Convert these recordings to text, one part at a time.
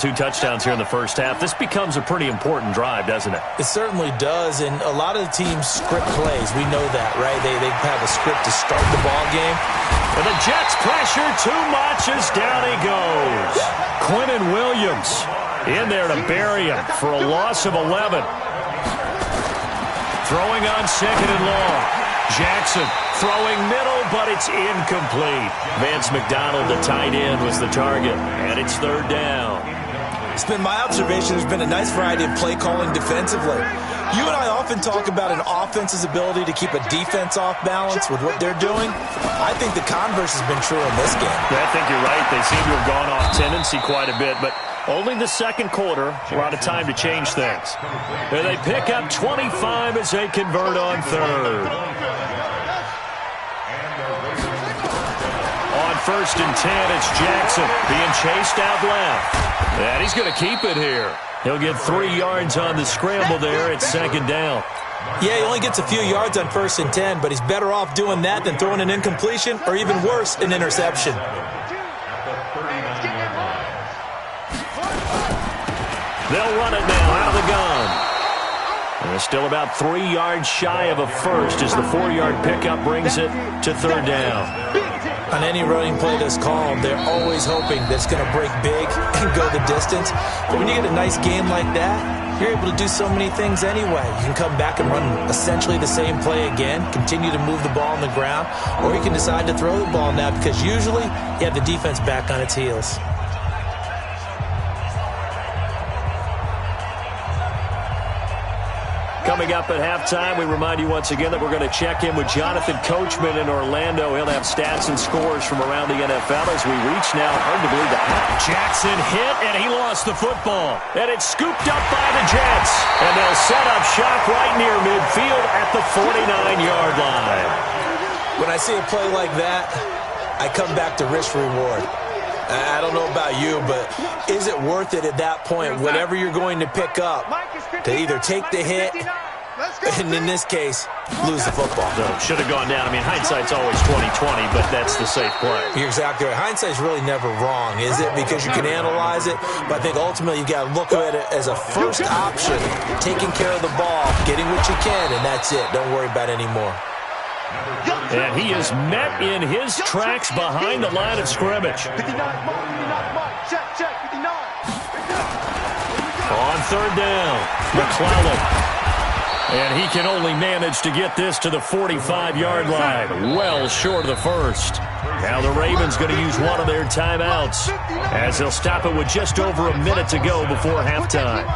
2 touchdowns here in the first half. This becomes a pretty important drive, doesn't it? It certainly does, and a lot of the teams script plays. We know that, right? They have a script to start the ball game. And the Jets pressure too much as down he goes. Quinnen Williams in there to bury him for a loss of 11. Throwing on 2nd and long. Jackson throwing middle, but it's incomplete. Vance McDonald, the tight end, was the target, and it's 3rd down. It's been my observation there's been a nice variety of play calling defensively. You and I often talk about an offense's ability to keep a defense off balance with what they're doing. I think the converse has been true in this game. Yeah, I think you're right. They seem to have gone off tendency quite a bit, but only the 2nd quarter, a lot of time to change things. And they pick up 25 as they convert on 3rd. On 1st and 10, it's Jackson being chased out left. And he's going to keep it here. He'll get 3 yards on the scramble there at 2nd down. Yeah, he only gets a few yards on 1st and 10, but he's better off doing that than throwing an incompletion or even worse, an interception. They'll run it now out of the gun. And they're still about 3 yards shy of a first as the 4-yard pickup brings it to 3rd down. On any running play that's called, they're always hoping that it's going to break big and go the distance. But when you get a nice game like that, you're able to do so many things anyway. You can come back and run essentially the same play again, continue to move the ball on the ground, or you can decide to throw the ball now because usually you have the defense back on its heels. Coming up at halftime, we remind you once again that we're going to check in with Jonathan Coachman in Orlando. He'll have stats and scores from around the NFL as we reach now. Hard to believe that. Jackson hit, and he lost the football. And it's scooped up by the Jets. And they'll set up shop right near midfield at the 49-yard line. When I see a play like that, I come back to risk-reward. I don't know about you, but is it worth it at that point, whatever you're going to pick up, to either take the hit, and in this case, lose the football? So should have gone down. I mean, hindsight's always 20/20, but that's the safe play. You're exactly right. Hindsight's really never wrong, is it? Because you can analyze it, but I think ultimately you got to look at it as a first option, taking care of the ball, getting what you can, and that's it. Don't worry about it anymore. And he is met in his tracks behind the line of scrimmage. On 3rd down, McClellan. And he can only manage to get this to the 45-yard line, well short of the first. Now the Ravens going to use one of their timeouts as they'll stop it with just over a minute to go before halftime.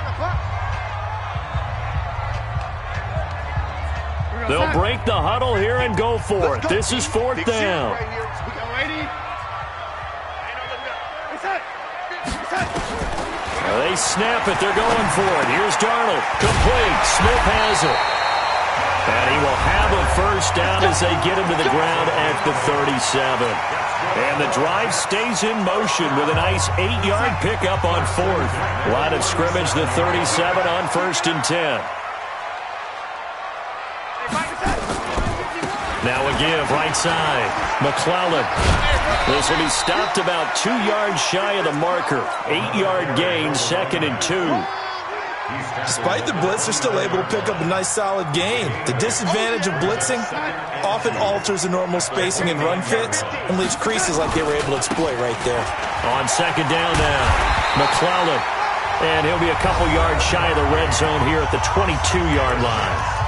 They'll break the huddle here and go for it. This is 4th down. They snap it. They're going for it. Here's Darnold. Complete. Smith has it. And he will have a first down as they get him to the ground at the 37. And the drive stays in motion with a nice 8-yard pickup on 4th. Line of scrimmage, the 37 on 1st and 10. Now a give, right side. McClellan. This will be stopped about 2 yards shy of the marker. 8-yard gain, 2nd and 2. Despite the blitz, they're still able to pick up a nice solid gain. The disadvantage of blitzing often alters the normal spacing and run fits and leaves creases like they were able to exploit right there. On 2nd down now, McClellan. And he'll be a couple yards shy of the red zone here at the 22-yard line.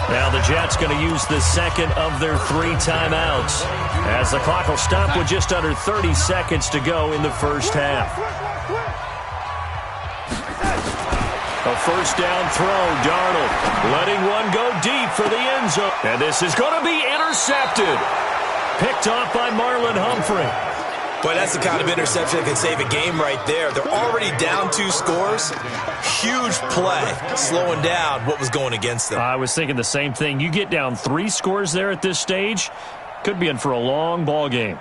Now the Jets going to use the 2nd of their 3 timeouts as the clock will stop with just under 30 seconds to go in the first half. A first down throw, Darnold letting one go deep for the end zone. And this is going to be intercepted. Picked off by Marlon Humphrey. Boy, that's the kind of interception that can save a game right there. They're already down 2 scores. Huge play, slowing down what was going against them. I was thinking the same thing. You get down 3 scores there at this stage, could be in for a long ball game.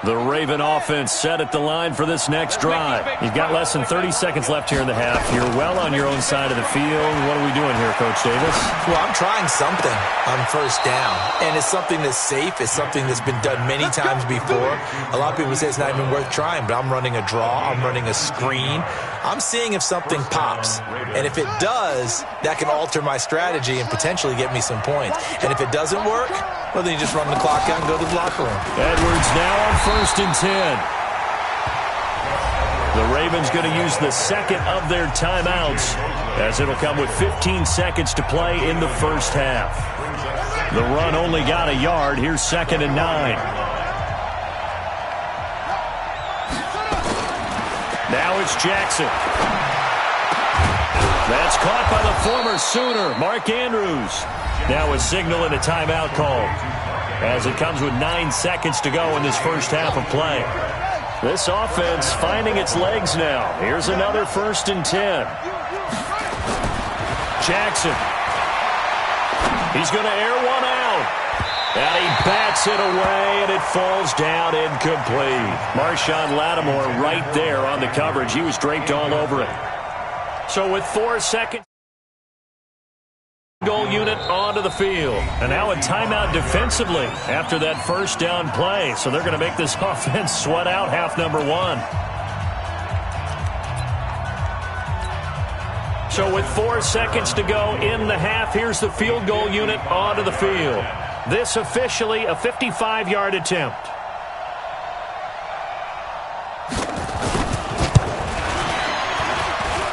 The Raven offense set at the line for this next drive. You've got less than 30 seconds left here in the half. You're well on your own side of the field. What are we doing here, Coach Davis? Well, I'm trying something on first down, and it's something that's safe. It's something that's been done many times before. A lot of people say it's not even worth trying, but I'm running a draw. I'm running a screen. I'm seeing if something pops, and if it does, that can alter my strategy and potentially get me some points. And if it doesn't work, well, then you just run the clock out and go to the locker room. Edwards now on 1st and 10. The Ravens going to use the second of their timeouts as it'll come with 15 seconds to play in the first half. The run only got a yard. Here's 2nd and 9. Now it's Jackson. That's caught by the former Sooner, Mark Andrews. Now a signal and a timeout call as it comes with 9 seconds to go in this first half of play. This offense finding its legs now. Here's another 1st and 10. Jackson. He's going to air one out. And he bats it away, and it falls down incomplete. Marshawn Lattimore right there on the coverage. He was draped all over it. So with 4 seconds, goal unit onto the field. And now a timeout defensively after that first down play. So they're going to make this offense sweat out half number 1. So with 4 seconds to go in the half, here's the field goal unit onto the field. This officially a 55-yard attempt.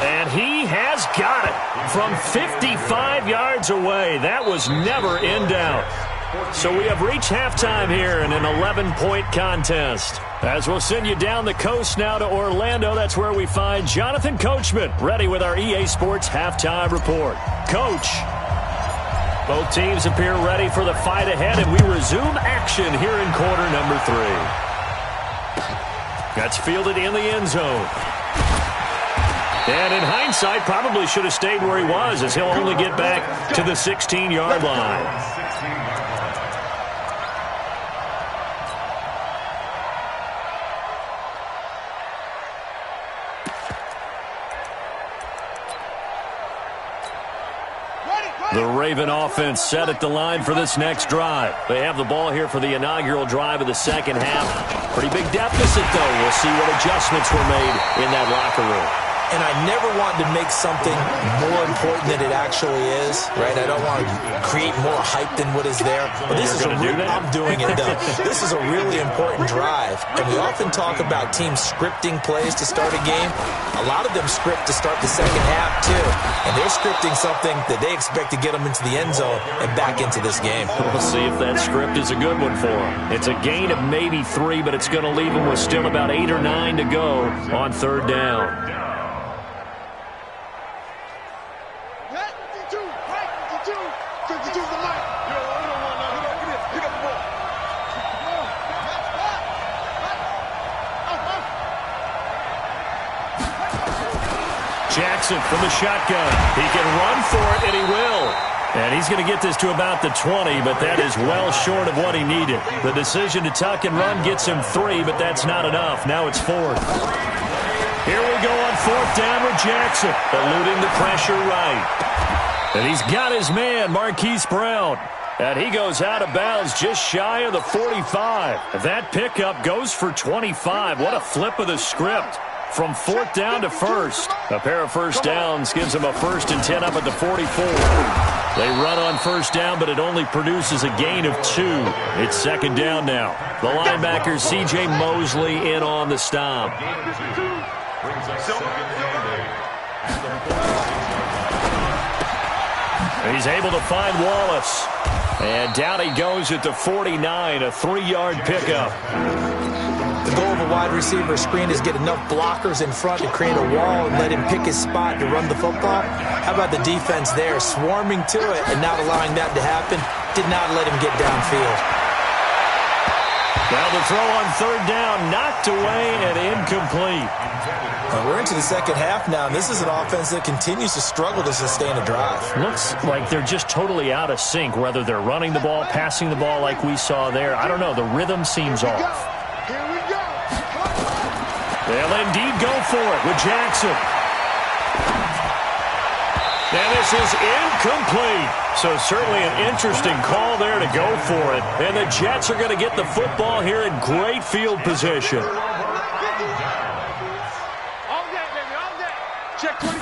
And he has got it from 55 yards away. That was never in doubt. So we have reached halftime here in an 11-point contest. As we'll send you down the coast now to Orlando, that's where we find Jonathan Coachman, ready with our EA Sports Halftime Report. Coach, both teams appear ready for the fight ahead, and we resume action here in quarter number 3. That's fielded in the end zone. And in hindsight, probably should have stayed where he was, as he'll only get back to the 16-yard line. The Raven offense set at the line for this next drive. They have the ball here for the inaugural drive of the second half. Pretty big deficit, though. We'll see what adjustments were made in that locker room. And I never want to make something more important than it actually is, right? I don't want to create more hype than what is there. But this is I'm doing it, though. This is a really important drive. And we often talk about teams scripting plays to start a game. A lot of them script to start the second half, too. And they're scripting something that they expect to get them into the end zone and back into this game. We'll see if that script is a good one for them. It's a gain of maybe 3, but it's going to leave them with still about 8 or 9 to go on 3rd down. Jackson from the shotgun. He can run for it, and he will. And he's going to get this to about the 20, but that is well short of what he needed. The decision to tuck and run gets him 3, but that's not enough. Now it's 4th. Here we go on 4th down with Jackson, eluding the pressure right. And he's got his man, Marquise Brown. And he goes out of bounds just shy of the 45. That pickup goes for 25. What a flip of the script. From 4th down to 1st. A pair of first downs gives them a 1st and 10 up at the 44. They run on 1st down, but it only produces a gain of 2. It's 2nd down now. The linebacker, C.J. Mosley, in on the stop. He's able to find Wallace. And down he goes at the 49, a 3-yard pickup. The goal of a wide receiver screen is get enough blockers in front to create a wall and let him pick his spot to run the football. How about the defense there, swarming to it and not allowing that to happen? Did not let him get downfield. Now the throw on 3rd down, knocked away and incomplete. We're into the second half now, and this is an offense that continues to struggle to sustain a drive. Looks like they're just totally out of sync, whether they're running the ball, passing the ball like we saw there. I don't know. The rhythm seems off. Here we go. They'll indeed go for it with Jackson. And this is incomplete. So certainly an interesting call there to go for it. And the Jets are going to get the football here in great field position. All day, baby, all day. Check 20.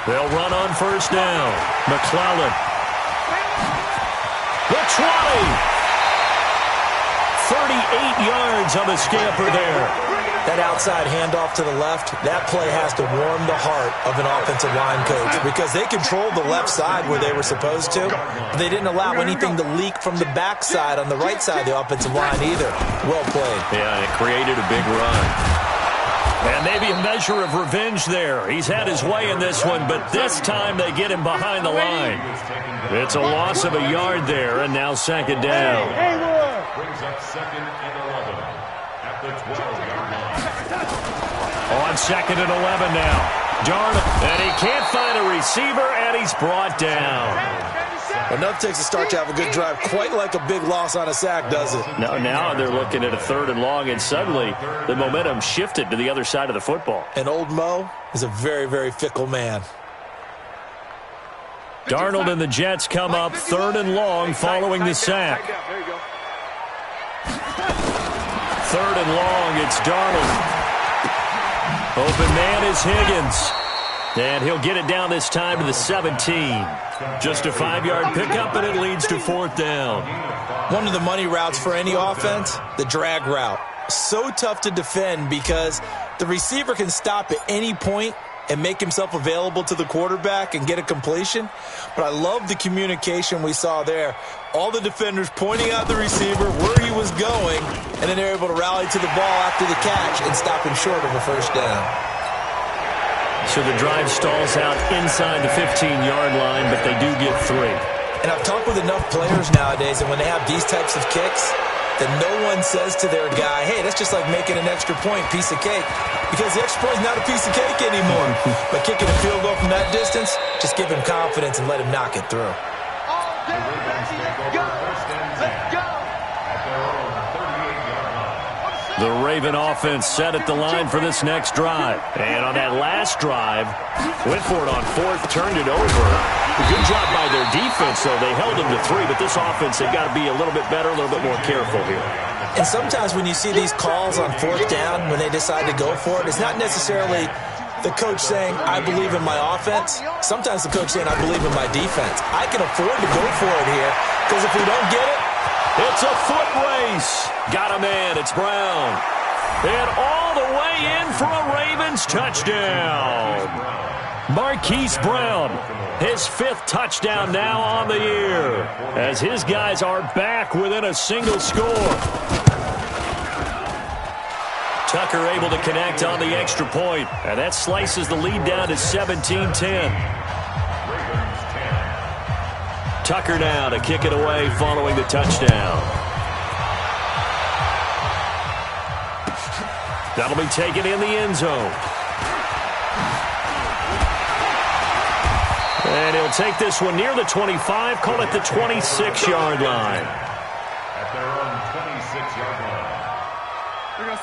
They'll run on first down. McClellan. The 20. 38 yards on the scamper there. That outside handoff to the left, that play has to warm the heart of an offensive line coach because they controlled the left side where they were supposed to, but they didn't allow anything to leak from the backside on the right side of the offensive line either. Well played. Yeah, it created a big run. And maybe a measure of revenge there. He's had his way in this one, but this time they get him behind the line. It's a loss of a yard there, and now second down. Brings up second and 11 at the 12-yard line. On second and 11 now. Darnold, and he can't find a receiver, and he's brought down. Enough takes a start to have a good drive, quite like a big loss on a sack, does it? No, now they're looking at a third and long, and suddenly the momentum shifted to the other side of the football. And old Mo is a very, very fickle man. Darnold and the Jets come up third and long following the sack. Third and long, it's Darnold. Open man is Higgins. And he'll get it down this time to the 17. Just a 5-yard pickup, and it leads to fourth down. One of the money routes for any offense, the drag route. So tough to defend because the receiver can stop at any point and make himself available to the quarterback and get a completion. But I love the communication we saw there. All the defenders pointing out the receiver, where he was going, and then they're able to rally to the ball after the catch and stop him short of a first down. So the drive stalls out inside the 15-yard line, but they do get 3. And I've talked with enough players nowadays, and when they have these types of kicks, that no one says to their guy, hey, that's just like making an extra point, piece of cake. Because the extra point is not a piece of cake anymore. But kicking a field goal from that distance, just give him confidence and let him knock it through. The Raven offense set at the line for this next drive. And on that last drive, went for it on fourth, turned it over. A good job by their defense, though. They held them to 3, but this offense, they've got to be a little bit better, a little bit more careful here. And sometimes when you see these calls on fourth down, when they decide to go for it, it's not necessarily the coach saying, I believe in my offense. Sometimes the coach saying, I believe in my defense. I can afford to go for it here, because if we don't get it, it's a foot race. Got a man. It's Brown. And all the way in for a Ravens touchdown. Marquise Brown, his 5th touchdown now on the year, as his guys are back within a single score. Tucker able to connect on the extra point, and that slices the lead down to 17-10. Tucker now to kick it away following the touchdown. That'll be taken in the end zone. And he'll take this one near the 25, call it the 26-yard line. At their own 26-yard line.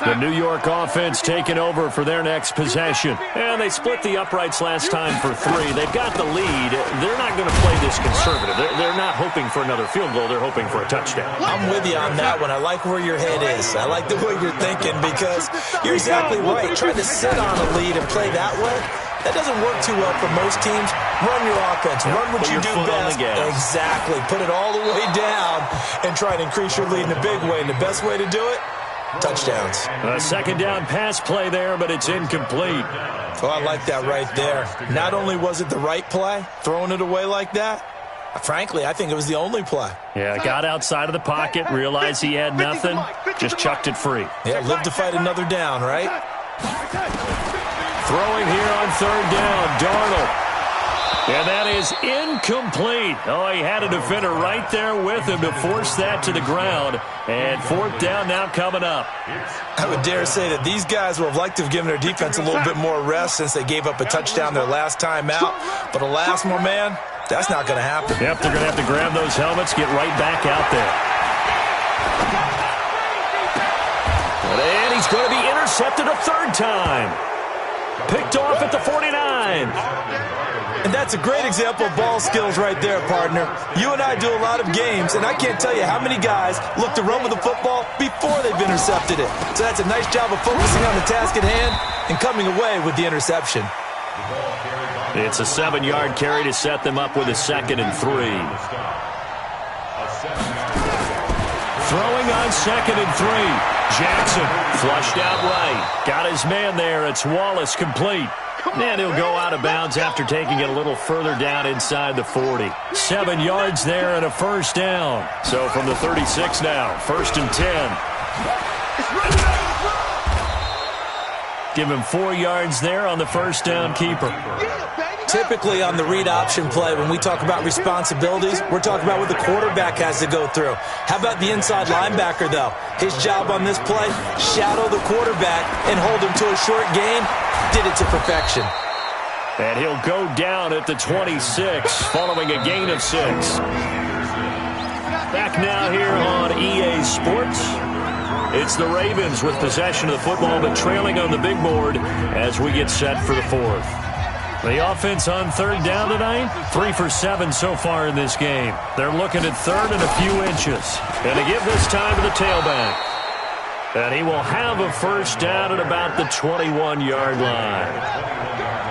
The New York offense taking over for their next possession. And they split the uprights last time for 3. They've got the lead. They're not going to play this conservative. They're not hoping for another field goal. They're hoping for a touchdown. I'm with you on that one. I like where your head is. I like the way you're thinking because you're exactly right. Trying to sit on a lead and play that way, that doesn't work too well for most teams. Run your offense. Run what you do best. Exactly. Put it all the way down and try to increase your lead in a big way. And the best way to do it, touchdowns. A second down pass play there, but it's incomplete. Oh, I like that right there. Not only was it the right play, throwing it away like that, frankly, I think it was the only play. Yeah, got outside of the pocket, realized he had nothing, just chucked it free. Yeah, live to fight another down, right? Throwing here on third down, Darnold. And that is incomplete. Oh, he had a defender right there with him to force that to the ground. And fourth down now coming up. I would dare say that these guys would have liked to have given their defense a little bit more rest since they gave up a touchdown their last time out. But alas, my man, that's not going to happen. Yep, they're going to have to grab those helmets, get right back out there. He's going to be intercepted a third time. Picked off at the 49. And that's a great example of ball skills right there, partner. You and I do a lot of games, and I can't tell you how many guys look to run with the football before they've intercepted it. So that's a nice job of focusing on the task at hand and coming away with the interception. It's a 7-yard carry to set them up with a 2nd and 3. Throwing on 2nd and 3. Jackson flushed out right. Got his man there. It's Wallace complete. And he'll go out of bounds after taking it a little further down inside the 40. 7 yards there and a first down. So from the 36 now, 1st and 10. Give him 4 yards there on the first down keeper. Typically on the read option play, when we talk about responsibilities, we're talking about what the quarterback has to go through. How about the inside linebacker, though? His job on this play, shadow the quarterback and hold him to a short gain. Did it to perfection. And he'll go down at the 26, following a gain of 6. Back now here on EA Sports. It's the Ravens with possession of the football, but trailing on the big board as we get set for the 4th. The offense on 3rd down tonight, 3 for 7 so far in this game. They're looking at 3rd and a few inches. And to give this time to the tailback. And he will have a first down at about the 21-yard line.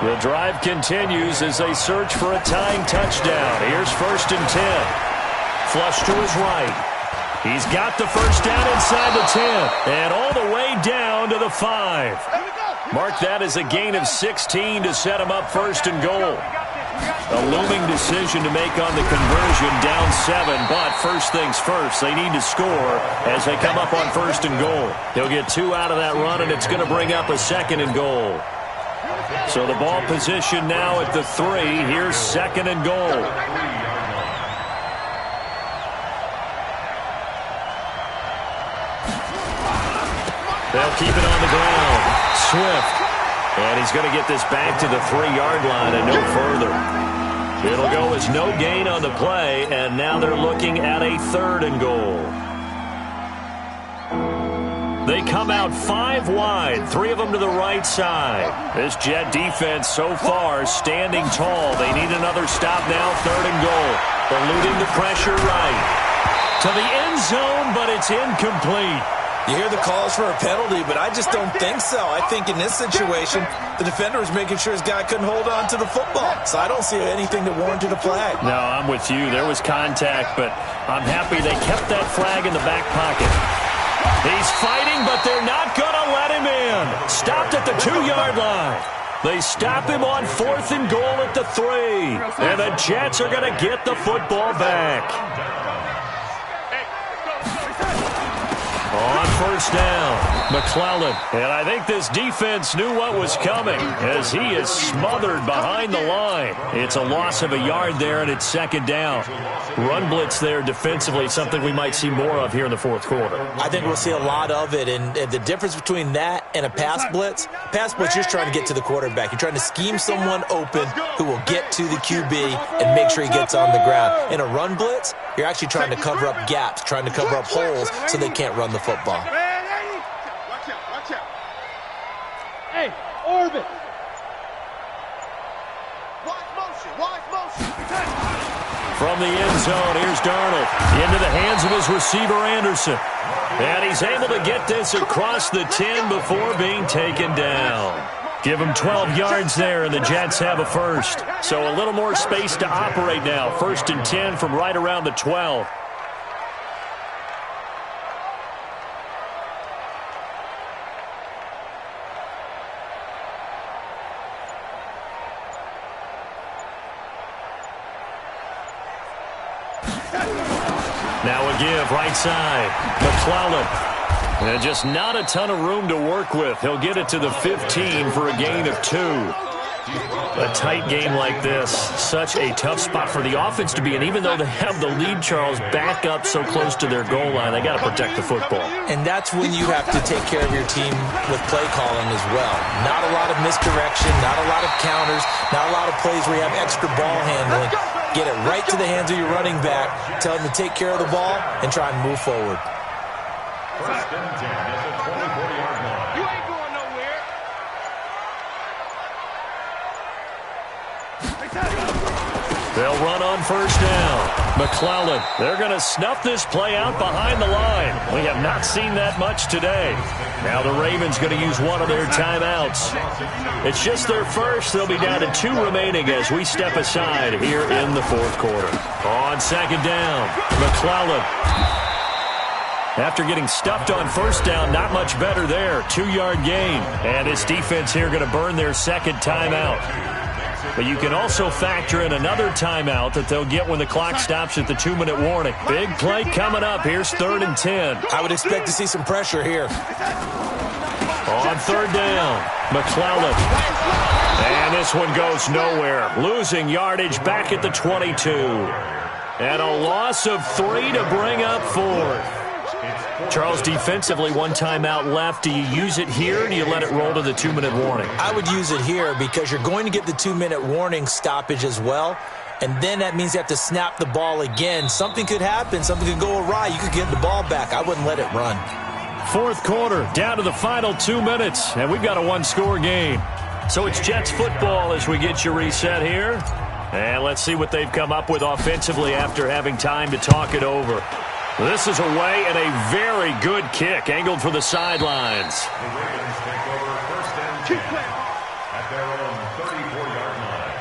The drive continues as they search for a tying touchdown. Here's 1st and 10. Flush to his right. He's got the first down inside the 10. And all the way down to the 5. Mark that as a gain of 16 to set him up 1st and goal. A looming decision to make on the conversion, down 7, but first things first, they need to score as they come up on 1st and goal. He'll get 2 out of that run, and it's going to bring up a 2nd and goal. So the ball position now at the 3. Here's 2nd and goal. They'll keep it on the ground. Swift. And he's going to get this back to the 3-yard line and no further. It'll go as no gain on the play, and now they're looking at a 3rd and goal. They come out 5 wide, 3 of them to the right side. This Jet defense so far standing tall. They need another stop now, 3rd and goal. Eluding the pressure right. To the end zone, but it's incomplete. You hear the calls for a penalty, but I just don't think so. I think in this situation, the defender was making sure his guy couldn't hold on to the football. So I don't see anything that warranted a flag. No, I'm with you. There was contact, but I'm happy they kept that flag in the back pocket. He's fighting, but they're not going to let him in. Stopped at the 2-yard line. They stop him on 4th and goal at the 3. And the Jets are going to get the football back. On 1st down, McClellan. And I think this defense knew what was coming as he is smothered behind the line. It's a loss of a yard there, and it's 2nd down. Run blitz there defensively, something we might see more of here in the 4th quarter. I think we'll see a lot of it, and the difference between that and a pass blitz, you're just trying to get to the quarterback. You're trying to scheme someone open who will get to the QB and make sure he gets on the ground. In a run blitz, you're actually trying to cover up gaps, trying to cover up holes so they can't run the football. Watch out. Hey, orbit. Watch motion. From the end zone, here's Darnold into the hands of his receiver, Anderson. And he's able to get this across the 10 before being taken down. Give him 12 yards there, and the Jets have a first. So a little more space to operate now. 1st and 10 from right around the 12. Now a give, right side. McClellan. And just not a ton of room to work with. He'll get it to the 15 for a gain of 2. A tight game like this, such a tough spot for the offense to be in. Even though they have the lead, Charles, back up so close to their goal line, they got to protect the football. And that's when you have to take care of your team with play calling as well. Not a lot of misdirection, not a lot of counters, not a lot of plays where you have extra ball handling. Get it right to the hands of your running back, tell him to take care of the ball, and try and move forward. 1st and 10 at the 24-yard line. They'll run on first down. McClellan, they're going to snuff this play out behind the line. We have not seen that much today. Now the Ravens going to use one of their timeouts. It's just their first. They'll be down to 2 remaining as we step aside here in the fourth quarter. On second down, McClellan. After getting stuffed on first down, not much better there. 2-yard gain. And this defense here going to burn their second timeout. But you can also factor in another timeout that they'll get when the clock stops at the 2-minute warning. Big play coming up. Here's 3rd and 10. I would expect to see some pressure here. On third down, McClellan. And this one goes nowhere. Losing yardage back at the 22. And a loss of 3 to bring up 4th. Charles, defensively, 1 timeout left. Do you use it here, or do you let it roll to the 2-minute warning? I would use it here because you're going to get the 2-minute warning stoppage as well, and then that means you have to snap the ball again. Something could happen. Something could go awry. You could get the ball back. I wouldn't let it run. Fourth quarter, down to the final 2 minutes, and we've got a 1-score game. So it's Jets football as we get you reset here. And let's see what they've come up with offensively after having time to talk it over. This is away and a very good kick, angled for the sidelines. The Ravens take over first and 10 at their own 34-yard line.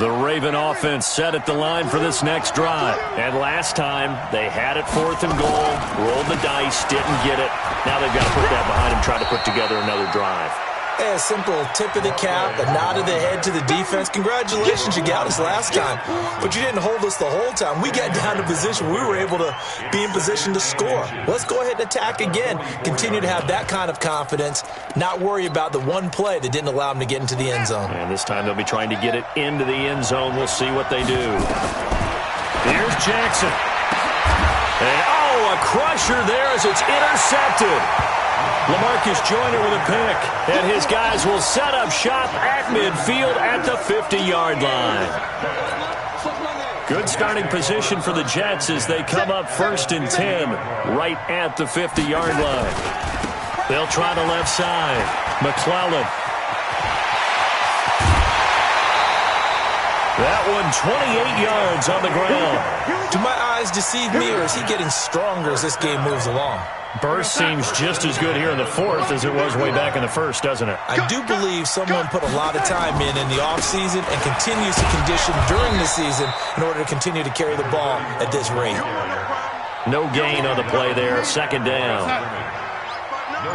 The Raven offense set at the line for this next drive. And last time, they had it 4th and goal, rolled the dice, didn't get it. Now they've got to put that behind them, try to put together another drive. A simple tip of the cap, a nod of the head to the defense. Congratulations, you got us last time. But you didn't hold us the whole time. We got down to position. We were able to be in position to score. Let's go ahead and attack again. Continue to have that kind of confidence. Not worry about the one play that didn't allow them to get into the end zone. And this time they'll be trying to get it into the end zone. We'll see what they do. Here's Jackson. And, a crusher there as it's intercepted. LaMarcus Joyner with a pick, and his guys will set up shop at midfield at the 50-yard line. Good starting position for the Jets as they come up 1st and 10 right at the 50-yard line. They'll try the left side. McClellan. That one 28 yards on the ground. Do my eyes deceive me, or is he getting stronger as this game moves along? Burst seems just as good here in the 4th as it was way back in the 1st, doesn't it? I do believe someone put a lot of time in the offseason and continues to condition during the season in order to continue to carry the ball at this rate. No gain on the play there. 2nd down.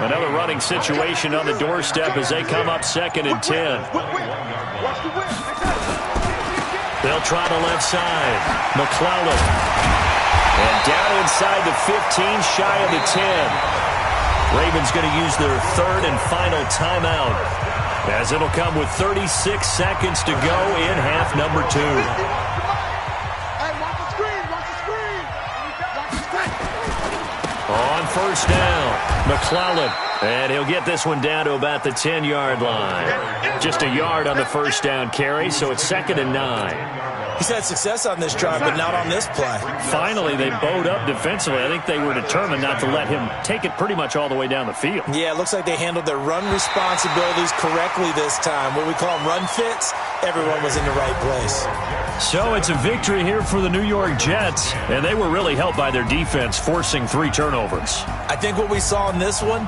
Another running situation on the doorstep as they come up 2nd and 10. They'll try the left side. McClellan. And down inside the 15, shy of the 10. Ravens going to use their 3rd and final timeout, as it'll come with 36 seconds to go in half number 2. On first down, McClellan. And he'll get this one down to about the 10-yard line. Just a yard on the first down carry, so it's 2nd and 9. He's had success on this drive, but not on this play. Finally, they bowed up defensively. I think they were determined not to let him take it pretty much all the way down the field. Yeah, it looks like they handled their run responsibilities correctly this time. What we call them run fits, everyone was in the right place. So it's a victory here for the New York Jets, and they were really helped by their defense, forcing 3 turnovers. I think what we saw in this one,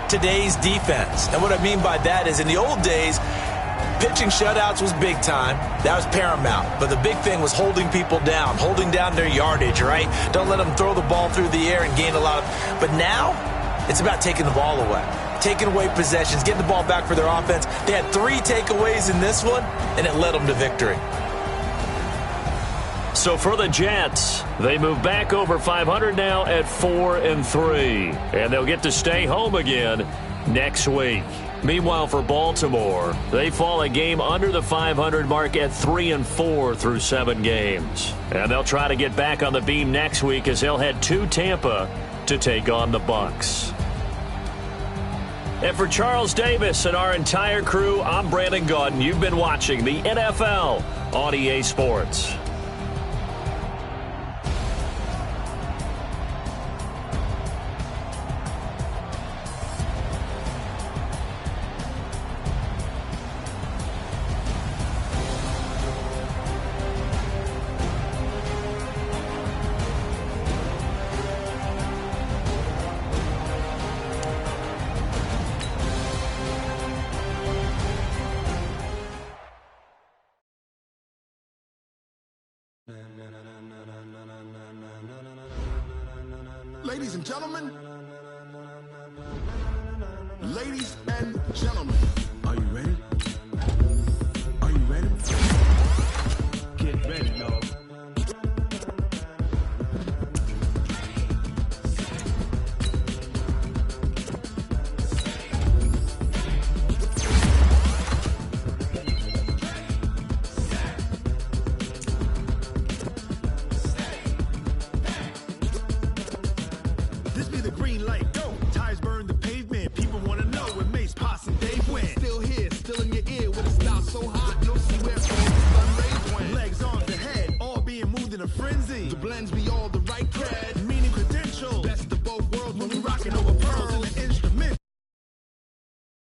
today's defense. And what I mean by that is in the old days, pitching shutouts was big time. That was paramount. But the big thing was holding people down, holding down their yardage, right? Don't let them throw the ball through the air and gain a lot of... But now, it's about taking the ball away. Taking away possessions, getting the ball back for their offense. They had 3 takeaways in this one, and it led them to victory. So for the Jets, they move back over 500 now at 4-3. And they'll get to stay home again next week. Meanwhile, for Baltimore, they fall a game under the 500 mark at 3-4 through 7 games. And they'll try to get back on the beam next week as they'll head to Tampa to take on the Bucs. And for Charles Davis and our entire crew, I'm Brandon Gaudin. You've been watching the NFL on EA Sports. Ladies and gentlemen. Ladies and gentlemen.